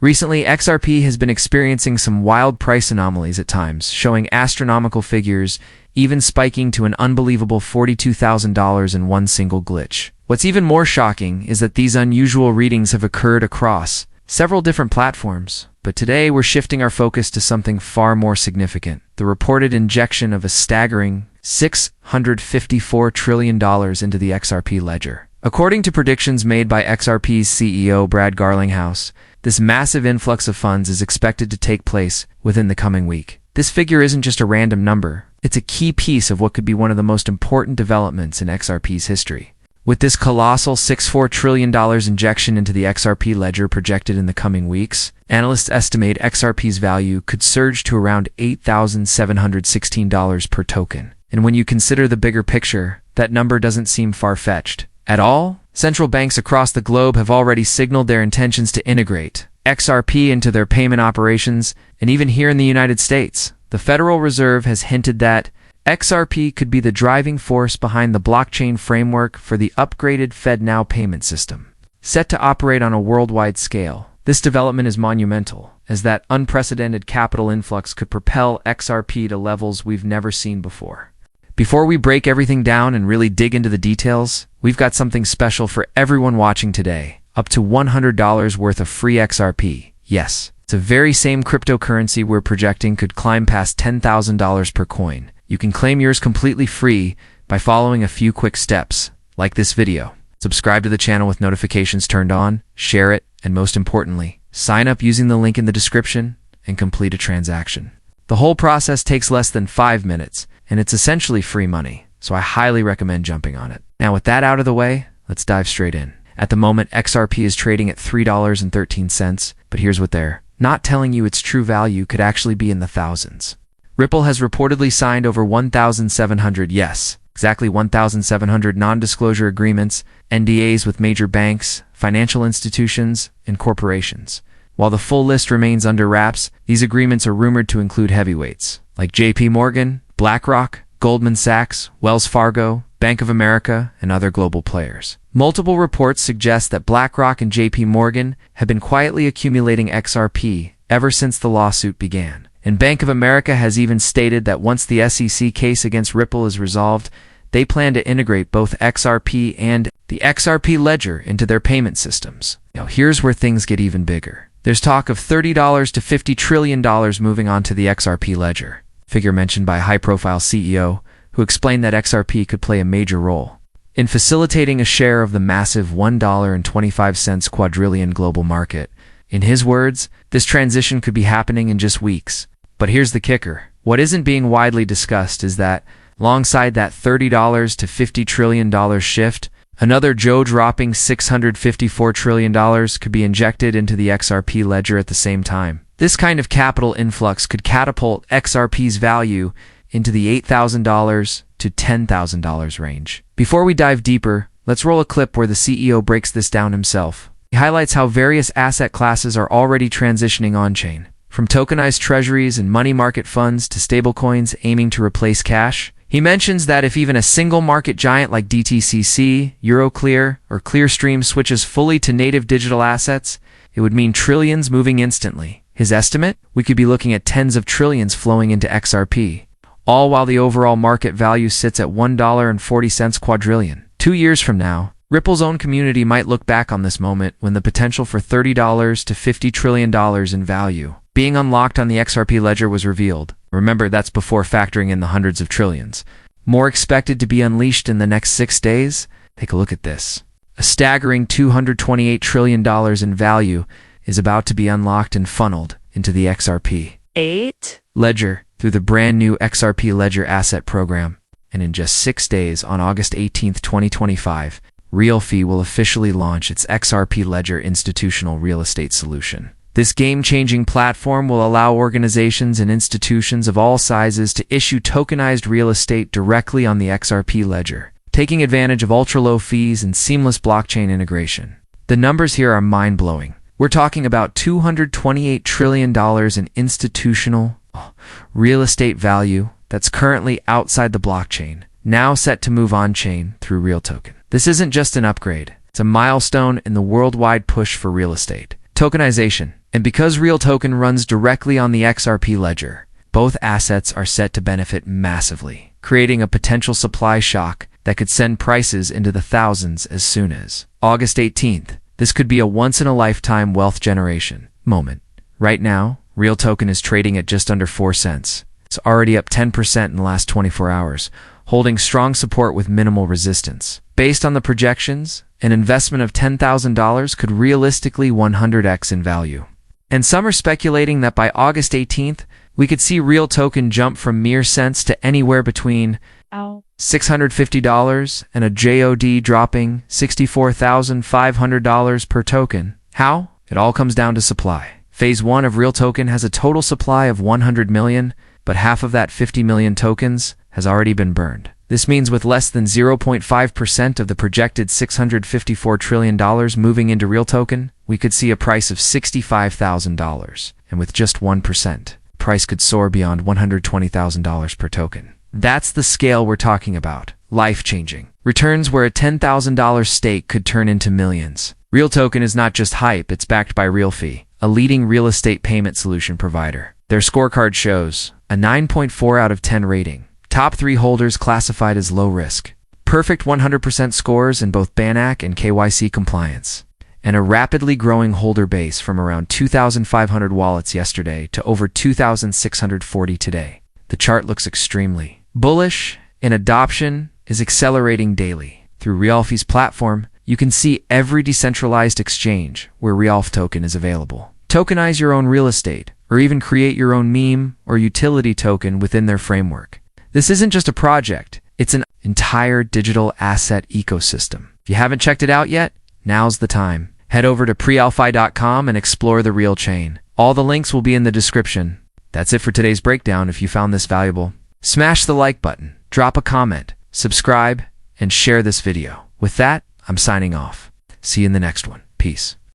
Recently, XRP has been experiencing some wild price anomalies at times, showing astronomical figures, even spiking to an unbelievable $42,000 in one single glitch. What's even more shocking is that these unusual readings have occurred across several different platforms. But today we're shifting our focus to something far more significant: the reported injection of a staggering $654 trillion into the XRP ledger. According to predictions made by XRP's CEO Brad Garlinghouse, this massive influx of funds is expected to take place within the coming week. This figure isn't just a random number, it's a key piece of what could be one of the most important developments in XRP's history. With this colossal $64 trillion injection into the XRP ledger projected in the coming weeks, analysts estimate XRP's value could surge to around $8,716 per token. And when you consider the bigger picture, that number doesn't seem far-fetched at all. Central banks across the globe have already signaled their intentions to integrate XRP into their payment operations, and even here in the United States, the Federal Reserve has hinted that XRP could be the driving force behind the blockchain framework for the upgraded FedNow payment system. Set to operate on a worldwide scale, this development is monumental, as that unprecedented capital influx could propel XRP to levels we've never seen before. Before we break everything down and really dig into the details, we've got something special for everyone watching today: up to $100 worth of free XRP. Yes, it's the very same cryptocurrency we're projecting could climb past $10,000 per coin. You can claim yours completely free by following a few quick steps, like this video. Subscribe to the channel with notifications turned on, share it, and most importantly, sign up using the link in the description and complete a transaction. The whole process takes less than 5 minutes, and it's essentially free money, so I highly recommend jumping on it. Now with that out of the way, let's dive straight in. At the moment, XRP is trading at $3.13, but here's what they're not telling you: its true value could actually be in the thousands. Ripple has reportedly signed over 1,700, yes, exactly 1,700 non-disclosure agreements, NDAs, with major banks, financial institutions, and corporations. While the full list remains under wraps, these agreements are rumored to include heavyweights like JP Morgan, BlackRock, Goldman Sachs, Wells Fargo, Bank of America, and other global players. Multiple reports suggest that BlackRock and JP Morgan have been quietly accumulating XRP ever since the lawsuit began. And Bank of America has even stated that once the SEC case against Ripple is resolved, they plan to integrate both XRP and the XRP ledger into their payment systems. Now here's where things get even bigger. There's talk of $30 to $50 trillion moving on to the XRP ledger, figure mentioned by a high-profile CEO who explained that XRP could play a major role in facilitating a share of the massive $1.25 quadrillion global market. In his words, this transition could be happening in just weeks. But here's the kicker: what isn't being widely discussed is that, alongside that $30 to $50 trillion shift, another jaw-dropping $654 trillion could be injected into the XRP ledger at the same time. This kind of capital influx could catapult XRP's value into the $8,000 to $10,000 range. Before we dive deeper, let's roll a clip where the CEO breaks this down himself. He highlights how various asset classes are already transitioning on-chain, from tokenized treasuries and money market funds to stablecoins aiming to replace cash. He mentions that if even a single market giant like DTCC, Euroclear, or Clearstream switches fully to native digital assets, it would mean trillions moving instantly. His estimate? We could be looking at tens of trillions flowing into XRP, all while the overall market value sits at $1.40 quadrillion. 2 years from now, Ripple's own community might look back on this moment when the potential for $30 to $50 trillion in value being unlocked on the XRP ledger was revealed. Remember, that's before factoring in the hundreds of trillions more expected to be unleashed in the next 6 days. Take a look at this. A staggering $228 trillion in value is about to be unlocked and funneled into the XRP ledger through the brand new XRP Ledger Asset Program. And in just 6 days, on August 18, 2025, RealFi will officially launch its XRP Ledger Institutional Real Estate Solution. This game-changing platform will allow organizations and institutions of all sizes to issue tokenized real estate directly on the XRP ledger, taking advantage of ultra-low fees and seamless blockchain integration. The numbers here are mind-blowing. We're talking about $228 trillion in institutional real estate value that's currently outside the blockchain, now set to move on-chain through Real Token. This isn't just an upgrade. It's a milestone in the worldwide push for real estate. Tokenization. And because Real Token runs directly on the XRP ledger, both assets are set to benefit massively, creating a potential supply shock that could send prices into the thousands as soon as August 18th. This could be a once-in-a-lifetime wealth generation moment. Right now, Real Token is trading at just under 4 cents. It's already up 10% in the last 24 hours, holding strong support with minimal resistance. Based on the projections, an investment of $10,000 could realistically 100x in value. And some are speculating that by August 18th, we could see Real Token jump from mere cents to anywhere between $650 and a JOD dropping $64,500 per token. How? It all comes down to supply. Phase 1 of Real Token has a total supply of 100 million, but half of that 50 million tokens has already been burned. This means with less than 0.5% of the projected $654 trillion moving into Real Token, we could see a price of $65,000. And with just 1%, price could soar beyond $120,000 per token. That's the scale we're talking about. Life-changing. Returns where a $10,000 stake could turn into millions. Real Token is not just hype, it's backed by RealFi, a leading real estate payment solution provider. Their scorecard shows a 9.4 out of 10 rating. Top 3 holders classified as low risk. Perfect 100% scores in both BANAC and KYC compliance. And a rapidly growing holder base from around 2,500 wallets yesterday to over 2,640 today. The chart looks extremely bullish, and adoption is accelerating daily. Through RealFi's platform, you can see every decentralized exchange where Real Token is available. Tokenize your own real estate, or even create your own meme or utility token within their framework. This isn't just a project, it's an entire digital asset ecosystem. If you haven't checked it out yet, now's the time. Head over to prealphi.com and explore the Real Chain. All the links will be in the description. That's it for today's breakdown. If you found this valuable, smash the like button, drop a comment, subscribe, and share this video. With that, I'm signing off. See you in the next one. Peace.